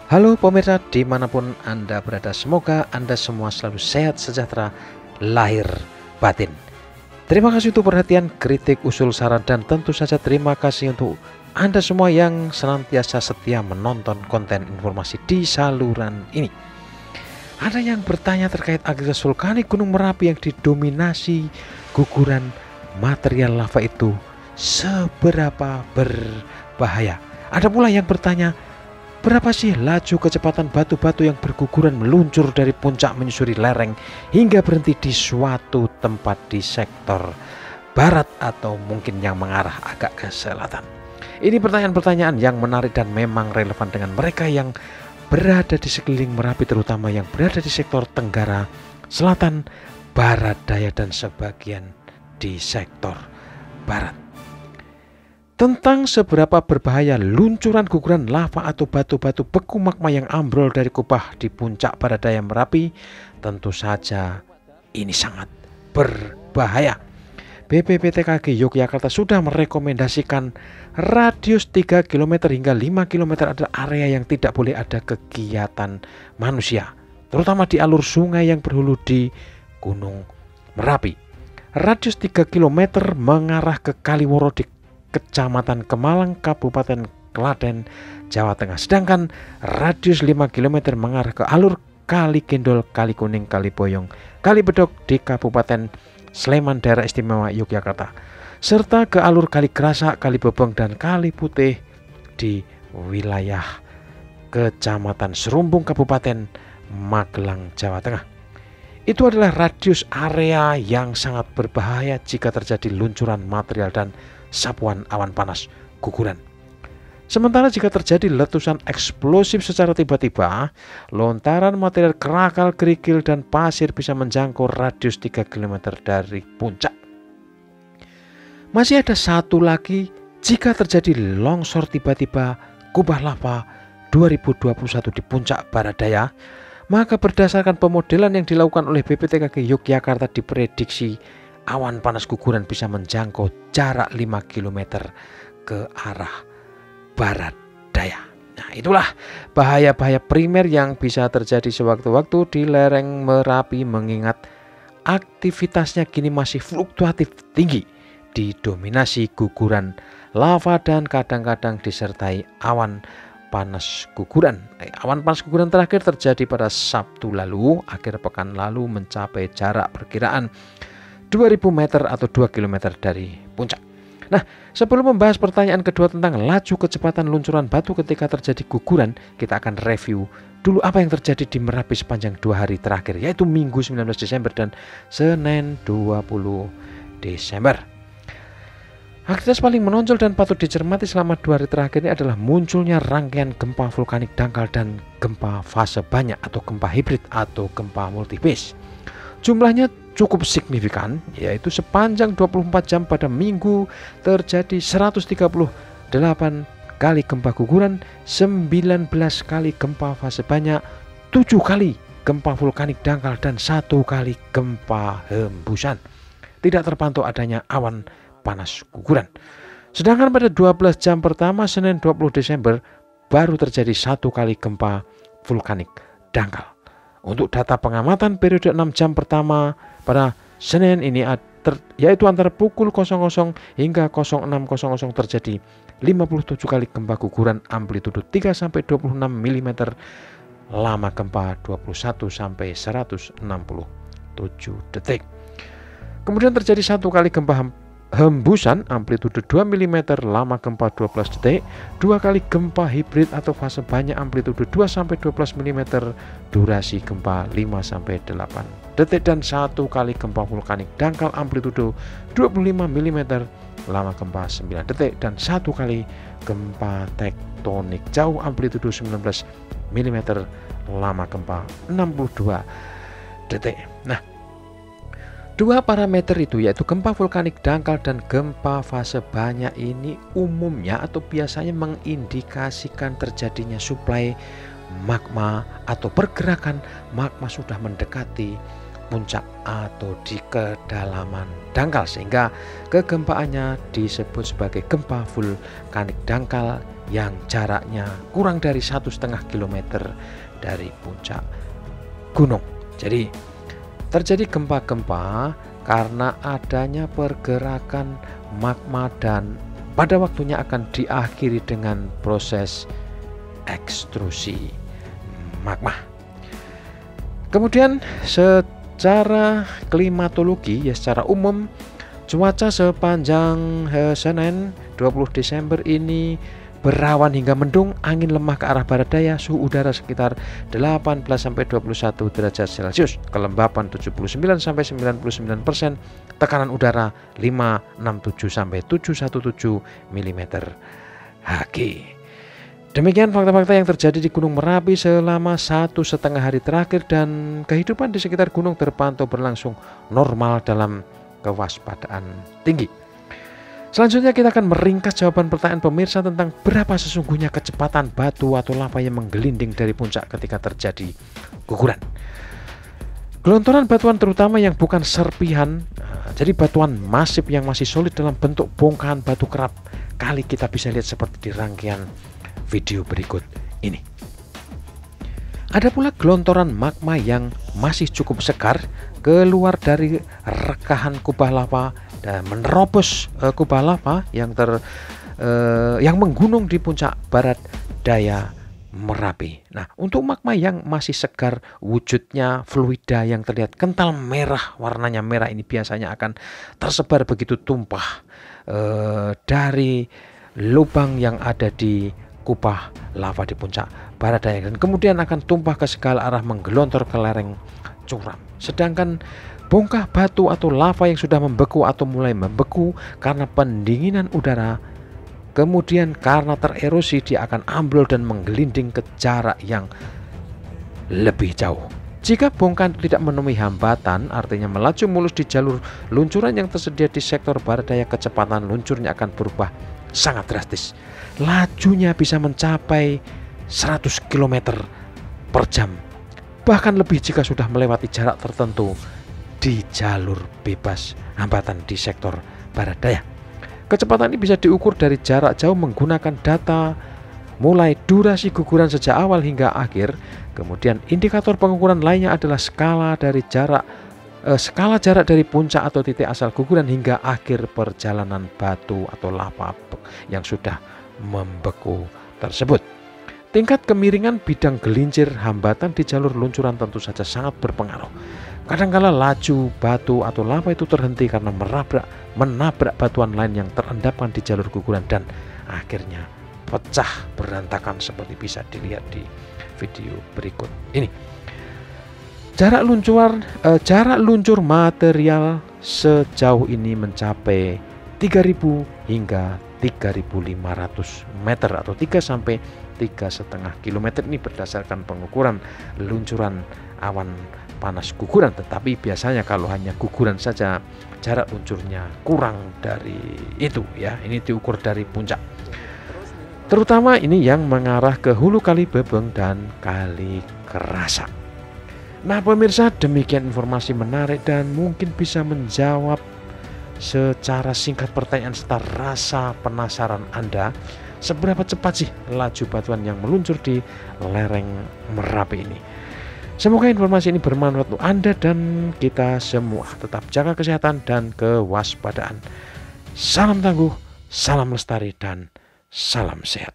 Halo pemirsa dimanapun Anda berada, semoga Anda semua selalu sehat sejahtera lahir batin. Terima kasih untuk perhatian, kritik, usul, saran, dan tentu saja terima kasih untuk Anda semua yang senantiasa setia menonton konten informasi di saluran ini. Ada yang bertanya terkait aktivitas vulkanik Gunung Merapi yang didominasi guguran material lava itu seberapa berbahaya. Ada pula yang bertanya, berapa sih laju kecepatan batu-batu yang berguguran meluncur dari puncak menyusuri lereng hingga berhenti di suatu tempat di sektor barat atau mungkin yang mengarah agak ke selatan? Ini pertanyaan-pertanyaan yang menarik dan memang relevan dengan mereka yang berada di sekeliling Merapi, terutama yang berada di sektor Tenggara, Selatan, Barat Daya, dan sebagian di sektor Barat. Tentang seberapa berbahaya luncuran guguran lava atau batu-batu beku magma yang ambrol dari kubah di puncak barat daya Merapi, tentu saja ini sangat berbahaya. BPPTKG Yogyakarta sudah merekomendasikan radius 3 km hingga 5 km adalah area yang tidak boleh ada kegiatan manusia, terutama di alur sungai yang berhulu di Gunung Merapi. Radius 3 km mengarah ke Kaliworo di Kecamatan Kemalang, Kabupaten Klaten, Jawa Tengah. Sedangkan radius 5 km mengarah ke alur Kali Kendol, Kali Kuning, Kali Boyong, Kali Bedok di Kabupaten Sleman, Daerah Istimewa Yogyakarta, serta ke alur Kali Krasak, Kali Bobong, dan Kali Putih di wilayah Kecamatan Serumbung, Kabupaten Magelang, Jawa Tengah. Itu adalah radius area yang sangat berbahaya jika terjadi luncuran material dan sapuan awan panas guguran. Sementara jika terjadi letusan eksplosif secara tiba-tiba, lontaran material kerakal, kerikil, dan pasir bisa menjangkau radius 3 km dari puncak. Masih ada satu lagi, jika terjadi longsor tiba-tiba kubah lava 2021 di puncak barat daya, maka berdasarkan pemodelan yang dilakukan oleh BPTKG Yogyakarta diprediksi awan panas guguran bisa menjangkau jarak 5 km ke arah barat daya. Nah, itulah bahaya-bahaya primer yang bisa terjadi sewaktu-waktu di lereng Merapi, mengingat aktivitasnya kini masih fluktuatif tinggi, didominasi guguran lava dan kadang-kadang disertai awan panas guguran. Awan panas guguran terakhir terjadi pada Sabtu lalu, akhir pekan lalu, mencapai jarak perkiraan 2000 meter atau 2 km dari puncak. Nah, sebelum membahas pertanyaan kedua tentang laju kecepatan luncuran batu ketika terjadi guguran, kita akan review dulu apa yang terjadi di Merapi sepanjang 2 hari terakhir, yaitu Minggu 19 Desember dan Senin 20 Desember. Aktivitas paling menonjol dan patut dicermati selama 2 hari terakhir ini adalah munculnya rangkaian gempa vulkanik dangkal dan gempa fase banyak atau gempa hibrid atau gempa multifase. Jumlahnya cukup signifikan, yaitu sepanjang 24 jam pada Minggu terjadi 138 kali gempa guguran, 19 kali gempa fase banyak, 7 kali gempa vulkanik dangkal, dan 1 kali gempa hembusan. Tidak terpantau adanya awan panas guguran. Sedangkan pada 12 jam pertama Senin 20 Desember baru terjadi 1 kali gempa vulkanik dangkal. Untuk data pengamatan periode 6 jam pertama pada Senin ini yaitu antara pukul 00 hingga 06.00 terjadi 57 kali gempa guguran amplitudo 3-26 mm, lama gempa 21 sampai 167 detik. Kemudian terjadi 1 kali gempa hembusan amplitudo 2 mm, lama gempa 12 detik, 2 kali gempa hibrid atau fase banyak amplitudo 2-12 mm, durasi gempa 5-8 detik, dan 1 kali gempa vulkanik dangkal amplitudo 25 mm, lama gempa 9 detik, dan 1 kali gempa tektonik jauh amplitudo 19 mm, lama gempa 62 detik. Nah, 2 parameter itu, yaitu gempa vulkanik dangkal dan gempa fase banyak, ini umumnya atau biasanya mengindikasikan terjadinya suplai magma atau pergerakan magma sudah mendekati puncak atau di kedalaman dangkal, sehingga kegempaannya disebut sebagai gempa vulkanik dangkal yang jaraknya kurang dari 1,5 kilometer dari puncak gunung. Jadi terjadi gempa-gempa karena adanya pergerakan magma dan pada waktunya akan diakhiri dengan proses ekstrusi magma. Kemudian secara klimatologi ya, secara umum cuaca sepanjang Senin 20 Desember ini berawan hingga mendung, angin lemah ke arah barat daya, suhu udara sekitar 18-21 derajat Celcius, kelembapan 79-99%, tekanan udara 567-717 mm Hg. Demikian fakta-fakta yang terjadi di Gunung Merapi selama 1,5 hari terakhir, dan kehidupan di sekitar gunung terpantau berlangsung normal dalam kewaspadaan tinggi. Selanjutnya kita akan meringkas jawaban pertanyaan pemirsa tentang berapa sesungguhnya kecepatan batu atau lava yang menggelinding dari puncak ketika terjadi guguran. Gelontoran batuan terutama yang bukan serpihan, jadi batuan masif yang masih solid dalam bentuk bongkahan batu kerap kali, kita bisa lihat seperti di rangkaian video berikut ini. Ada pula gelontoran magma yang masih cukup segar keluar dari rekahan kubah lava dan menerobos kubah lava yang menggunung di puncak barat daya Merapi. Nah, untuk magma yang masih segar, wujudnya fluida yang terlihat kental merah, warnanya merah ini biasanya akan tersebar begitu tumpah dari lubang yang ada di kubah lava di puncak barat daya, dan kemudian akan tumpah ke segala arah menggelontor ke lereng curam. Sedangkan bongkah batu atau lava yang sudah membeku atau mulai membeku karena pendinginan udara, kemudian karena tererosi, dia akan ambrol dan menggelinding ke jarak yang lebih jauh. Jika bongkahan tidak menemui hambatan, artinya melaju mulus di jalur luncuran yang tersedia di sektor barat daya, kecepatan luncurnya akan berubah sangat drastis. Lajunya bisa mencapai 100 km per jam, bahkan lebih jika sudah melewati jarak tertentu di jalur bebas hambatan di sektor barat daya. Kecepatan ini bisa diukur dari jarak jauh menggunakan data mulai durasi guguran sejak awal hingga akhir. Kemudian indikator pengukuran lainnya adalah skala jarak dari puncak atau titik asal guguran hingga akhir perjalanan batu atau lava yang sudah membeku tersebut. Tingkat kemiringan bidang gelincir hambatan di jalur luncuran tentu saja sangat berpengaruh. Kadangkala laju batu atau lava itu terhenti karena menabrak batuan lain yang terendapkan di jalur guguran dan akhirnya pecah berantakan seperti bisa dilihat di video berikut ini. Jarak luncur material sejauh ini mencapai 3.000 hingga 3.500 meter atau 3 sampai 3,5 km. Ini berdasarkan pengukuran luncuran awan panas guguran, tetapi biasanya kalau hanya guguran saja jarak luncurnya kurang dari itu ya. Ini diukur dari puncak, terutama ini yang mengarah ke hulu Kali Bebeng dan Kali Kerasak. Nah pemirsa, demikian informasi menarik dan mungkin bisa menjawab secara singkat pertanyaan serta rasa penasaran Anda, seberapa cepat sih laju batuan yang meluncur di lereng Merapi ini. Semoga informasi ini bermanfaat untuk Anda dan kita semua. Tetap jaga kesehatan dan kewaspadaan. Salam tangguh, salam lestari, dan salam sehat.